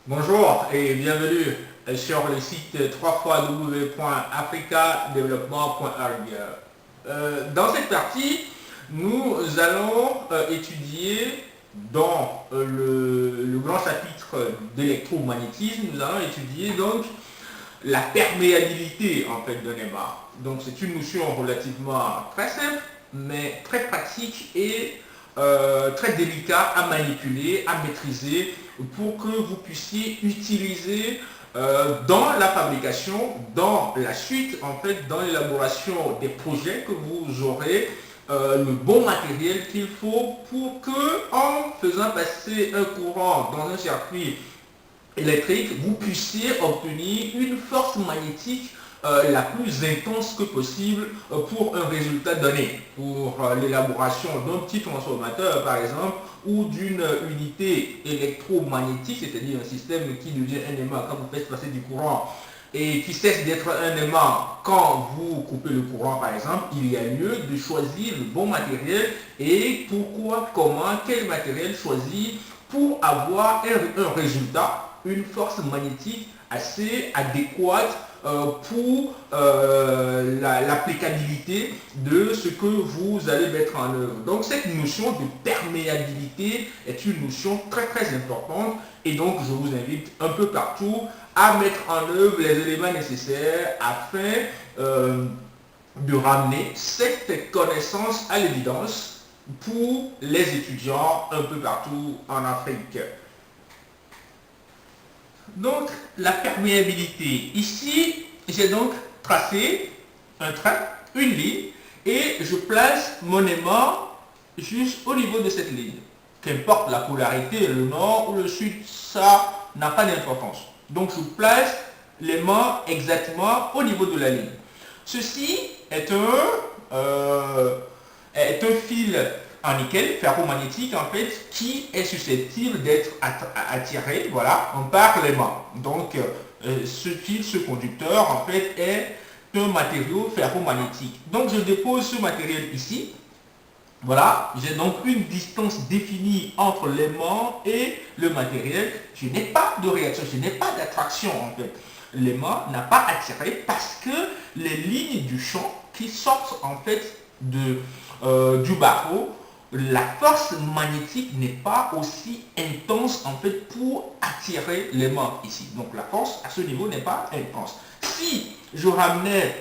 Bonjour et bienvenue sur le site www.africadevelopment.org. Dans cette partie, nous allons étudier dans le grand chapitre d'électromagnétisme, nous allons étudier donc la perméabilité en fait d'un aimant. Donc c'est une notion relativement très simple, mais très pratique et très délicat à manipuler, à maîtriser pour que vous puissiez utiliser dans la fabrication, dans la suite, en fait, dans l'élaboration des projets que vous aurez le bon matériel qu'il faut pour que, en faisant passer un courant dans un circuit électrique, vous puissiez obtenir une force magnétique la plus intense que possible pour un résultat donné, pour l'élaboration d'un petit transformateur par exemple, ou d'une unité électromagnétique, c'est-à-dire un système qui devient un aimant quand vous faites passer du courant et qui cesse d'être un aimant quand vous coupez le courant par exemple, il y a lieu de choisir le bon matériel et pourquoi, comment, quel matériel choisir pour avoir un résultat, une force magnétique assez adéquate pour l'applicabilité de ce que vous allez mettre en œuvre. Donc cette notion de perméabilité est une notion très très importante et donc je vous invite un peu partout à mettre en œuvre les éléments nécessaires afin de ramener cette connaissance à l'évidence pour les étudiants un peu partout en Afrique. Donc, la perméabilité. Ici, j'ai donc tracé un trait, une ligne, et je place mon aimant juste au niveau de cette ligne. Qu'importe la polarité, le nord ou le sud, ça n'a pas d'importance. Donc, je place l'aimant exactement au niveau de la ligne. Ceci est un fil en nickel ferromagnétique en fait qui est susceptible d'être attiré voilà par l'aimant. Donc ce fil, ce conducteur en fait est un matériau ferromagnétique. Donc je dépose ce matériel ici. Voilà, j'ai donc une distance définie entre l'aimant et le matériel. Je n'ai pas de réaction, je n'ai pas d'attraction en fait. L'aimant n'a pas attiré parce que les lignes du champ qui sortent en fait du barreau, la force magnétique n'est pas aussi intense en fait pour attirer l'aimant ici. Donc la force à ce niveau n'est pas intense. Si je ramenais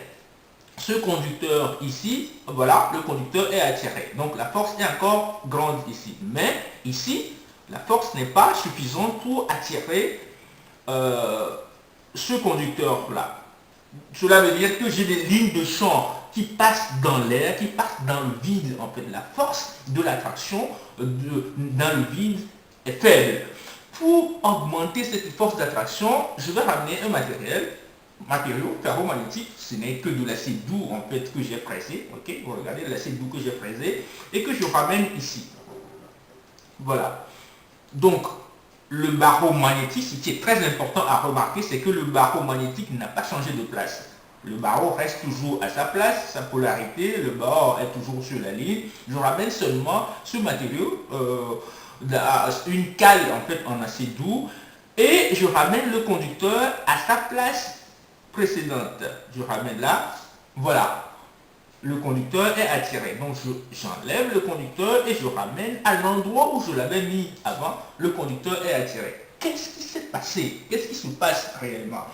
ce conducteur ici, voilà, le conducteur est attiré. Donc la force est encore grande ici. Mais ici, la force n'est pas suffisante pour attirer ce conducteur-là. Cela veut dire que j'ai des lignes de champ qui passent dans l'air, qui passent dans le vide. En fait, la force de l'attraction dans le vide est faible. Pour augmenter cette force d'attraction, je vais ramener un matériau ferromagnétique, ce n'est que de l'acier doux en fait que j'ai pressé, ok, vous regardez l'acier doux que j'ai pressé et que je ramène ici. Voilà. Donc, le barreau magnétique, ce qui est très important à remarquer, c'est que le barreau magnétique n'a pas changé de place. Le barreau reste toujours à sa place, sa polarité, le bord est toujours sur la ligne. Je ramène seulement ce matériau, une cale en fait en acier doux, et je ramène le conducteur à sa place précédente. Je ramène là, voilà. Le conducteur est attiré. Donc j'enlève le conducteur et je ramène à l'endroit où je l'avais mis avant. Le conducteur est attiré. Qu'est-ce qui s'est passé? Qu'est-ce qui se passe réellement?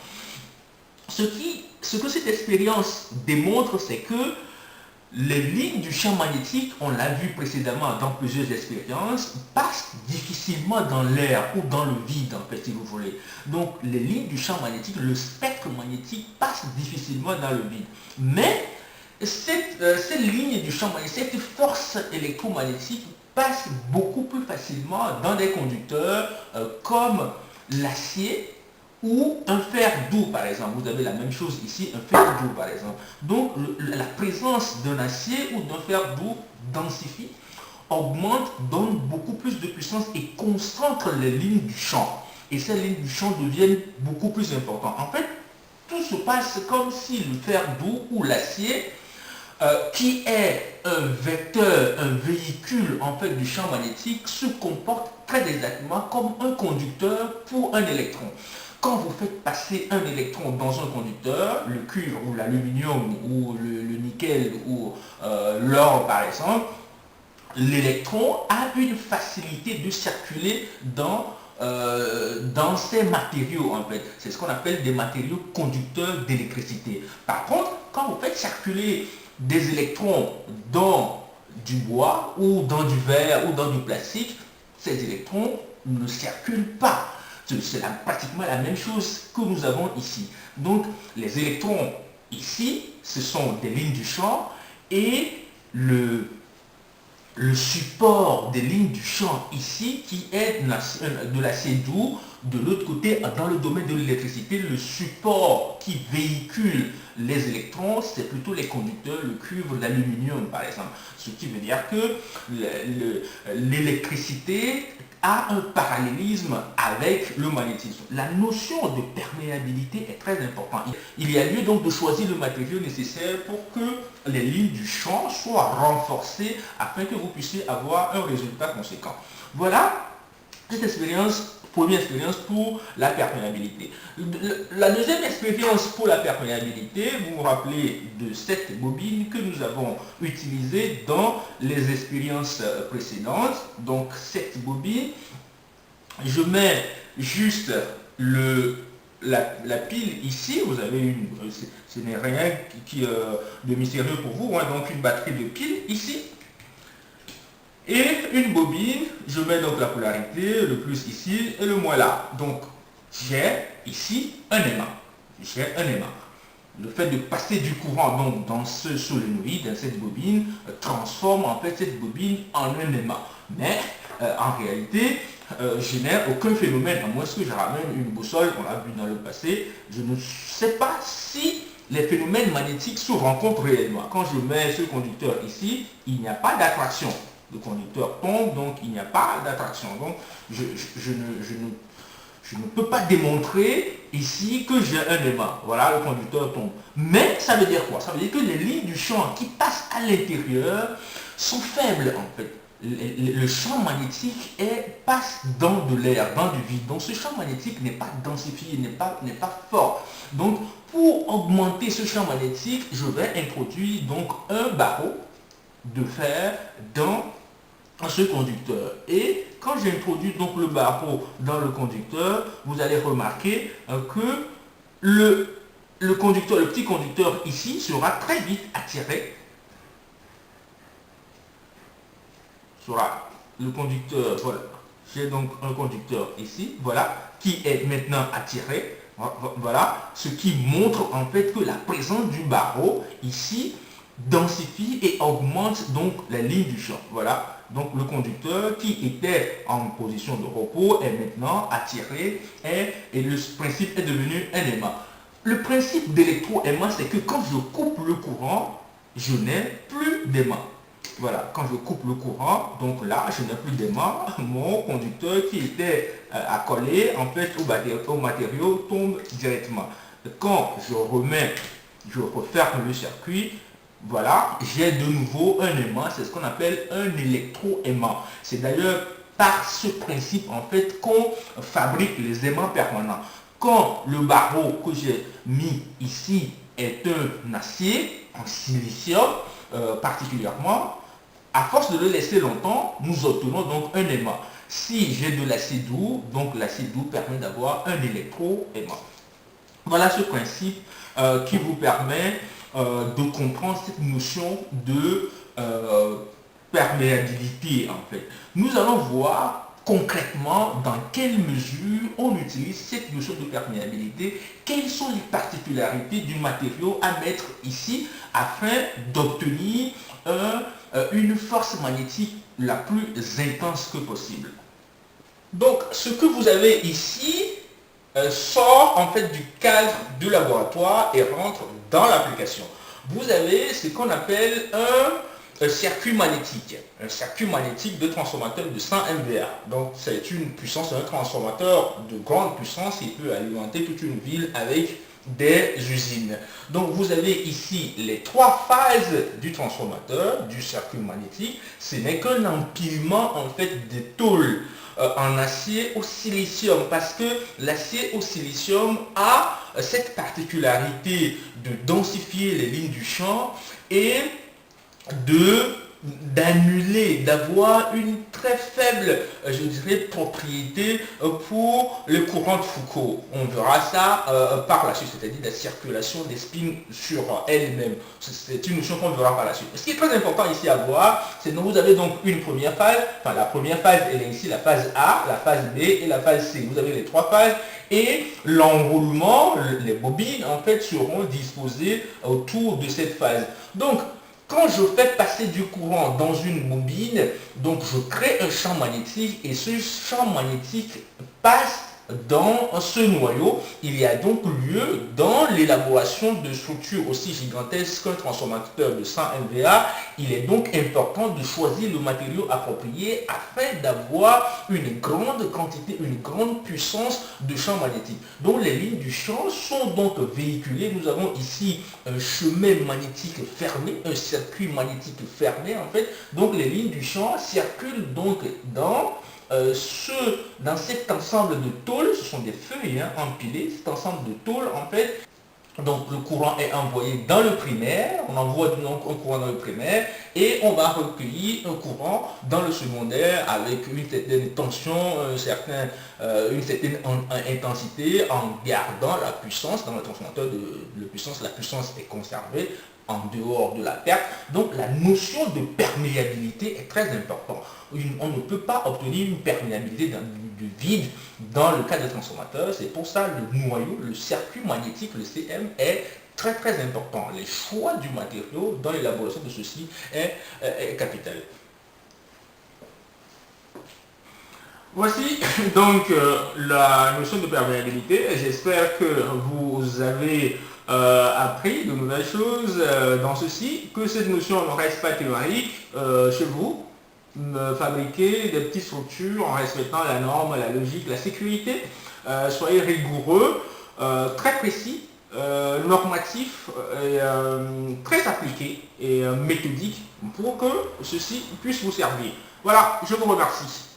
Ce que cette expérience démontre, c'est que les lignes du champ magnétique, on l'a vu précédemment dans plusieurs expériences, passent difficilement dans l'air ou dans le vide, en fait, si vous voulez. Donc, les lignes du champ magnétique, le spectre magnétique passe difficilement dans le vide. Mais, cette ligne du champ magnétique, cette force électromagnétique passe beaucoup plus facilement dans des conducteurs comme l'acier ou un fer doux par exemple. Vous avez la même chose ici, un fer doux par exemple. Donc la présence d'un acier ou d'un fer doux densifie, augmente, donne beaucoup plus de puissance et concentre les lignes du champ. Et ces lignes du champ deviennent beaucoup plus importantes. En fait, tout se passe comme si le fer doux ou l'acier qui est un vecteur, un véhicule en fait du champ magnétique, se comporte très exactement comme un conducteur pour un électron. Quand vous faites passer un électron dans un conducteur, le cuivre ou l'aluminium ou le nickel ou l'or par exemple, l'électron a une facilité de circuler dans ces matériaux en fait. C'est ce qu'on appelle des matériaux conducteurs d'électricité. Par contre, quand vous faites circuler des électrons dans du bois ou dans du verre ou dans du plastique, ces électrons ne circulent pas. C'est pratiquement la même chose que nous avons ici. Donc les électrons ici, ce sont des lignes du champ et le support des lignes du champ ici qui est de l'acier doux. De l'autre côté, dans le domaine de l'électricité, le support qui véhicule les électrons, c'est plutôt les conducteurs, le cuivre, l'aluminium par exemple. Ce qui veut dire que l'électricité a un parallélisme avec le magnétisme. La notion de perméabilité est très importante. Il y a lieu donc de choisir le matériau nécessaire pour que les lignes du champ soient renforcées afin que vous puissiez avoir un résultat conséquent. Voilà cette expérience. Première expérience pour la perméabilité. La deuxième expérience pour la perméabilité, vous vous rappelez de cette bobine que nous avons utilisée dans les expériences précédentes. Donc cette bobine, je mets juste la pile ici, vous avez une, ce n'est rien de mystérieux pour vous, hein, donc une batterie de pile ici. Et une bobine, je mets donc la polarité, le plus ici et le moins là. Donc j'ai ici un aimant. J'ai un aimant. Le fait de passer du courant donc, dans ce solénoïde, dans cette bobine, transforme en fait cette bobine en un aimant. Mais en réalité, je n'ai aucun phénomène, à moins que je ramène une boussole, on l'a vu dans le passé. Je ne sais pas si les phénomènes magnétiques se rencontrent réellement. Quand je mets ce conducteur ici, il n'y a pas d'attraction. Le conducteur tombe, donc il n'y a pas d'attraction. Donc je ne peux pas démontrer ici que j'ai un aimant. Voilà, le conducteur tombe. Mais ça veut dire quoi? Ça veut dire que les lignes du champ qui passent à l'intérieur sont faibles en fait. Le champ magnétique passe dans de l'air, dans du vide. Donc ce champ magnétique n'est pas densifié, n'est pas fort. Donc pour augmenter ce champ magnétique, je vais introduire donc un barreau de fer dans ce conducteur. Et quand j'introduis donc le barreau dans le conducteur, vous allez remarquer que le conducteur, le petit conducteur ici sera très vite attiré. Le conducteur, voilà. J'ai donc un conducteur ici, voilà, qui est maintenant attiré. Voilà, ce qui montre en fait que la présence du barreau ici densifie et augmente donc la ligne du champ. Voilà. Donc le conducteur qui était en position de repos est maintenant attiré et le principe est devenu un aimant. Le principe d'électroaimant, c'est que quand je coupe le courant, je n'ai plus d'aimant. Voilà, quand je coupe le courant, donc là, je n'ai plus d'aimant. Mon conducteur qui était accolé en fait au matériau tombe directement. Quand je referme le circuit, voilà, j'ai de nouveau un aimant, c'est ce qu'on appelle un électroaimant. C'est d'ailleurs par ce principe en fait qu'on fabrique les aimants permanents. Quand le barreau que j'ai mis ici est un acier, en silicium particulièrement, à force de le laisser longtemps, nous obtenons donc un aimant. Si j'ai de l'acier doux, donc l'acier doux permet d'avoir un électroaimant. Voilà ce principe qui vous permet de comprendre cette notion de perméabilité en fait. Nous allons voir concrètement dans quelle mesure on utilise cette notion de perméabilité, quelles sont les particularités du matériau à mettre ici afin d'obtenir une force magnétique la plus intense que possible. Donc ce que vous avez ici sort en fait du cadre du laboratoire et rentre dans l'application. Vous avez ce qu'on appelle un circuit magnétique de transformateur de 100 MVA. Donc c'est une puissance, un transformateur de grande puissance, il peut alimenter toute une ville avec des usines. Donc vous avez ici les trois phases du transformateur, du circuit magnétique. Ce n'est qu'un empilement en fait de tôles en acier au silicium, parce que l'acier au silicium a cette particularité de densifier les lignes du champ et d'annuler, d'avoir une très faible, je dirais, propriété pour le courant de Foucault. On verra ça par la suite, c'est-à-dire la circulation des spins sur elle-même. C'est une notion qu'on verra par la suite. Ce qui est très important ici à voir, c'est que vous avez donc une première phase, enfin la première phase, elle est ici la phase A, la phase B et la phase C. Vous avez les trois phases et l'enroulement, les bobines en fait seront disposées autour de cette phase. Donc, quand je fais passer du courant dans une bobine, donc je crée un champ magnétique et ce champ magnétique passe dans ce noyau. Il y a donc lieu dans l'élaboration de structures aussi gigantesques qu'un transformateur de 100 MVA. Il est donc important de choisir le matériau approprié afin d'avoir une grande quantité, une grande puissance de champ magnétique. Donc les lignes du champ sont donc véhiculées. Nous avons ici un chemin magnétique fermé, un circuit magnétique fermé en fait. Donc les lignes du champ circulent donc dans cet ensemble de tôles, ce sont des feuilles empilées, cet ensemble de tôles en fait. Donc le courant est envoyé dans le primaire, on envoie donc un courant dans le primaire et on va recueillir un courant dans le secondaire avec une certaine tension, une certaine intensité en gardant la puissance dans le transformateur de puissance. La puissance est conservée en dehors de la perte. Donc la notion de perméabilité est très importante. On ne peut pas obtenir une perméabilité du vide dans le cas des transformateurs. C'est pour ça le noyau, le circuit magnétique, le CM, est très très important. Les choix du matériau dans l'élaboration de ceci est capital. Voici donc la notion de perméabilité. J'espère que vous avez appris de nouvelles choses dans ceci, que cette notion ne reste pas théorique chez vous. Fabriquer des petites structures en respectant la norme, la logique, la sécurité. Soyez rigoureux, très précis, normatif, très appliqué et méthodique pour que ceci puisse vous servir. Voilà, je vous remercie.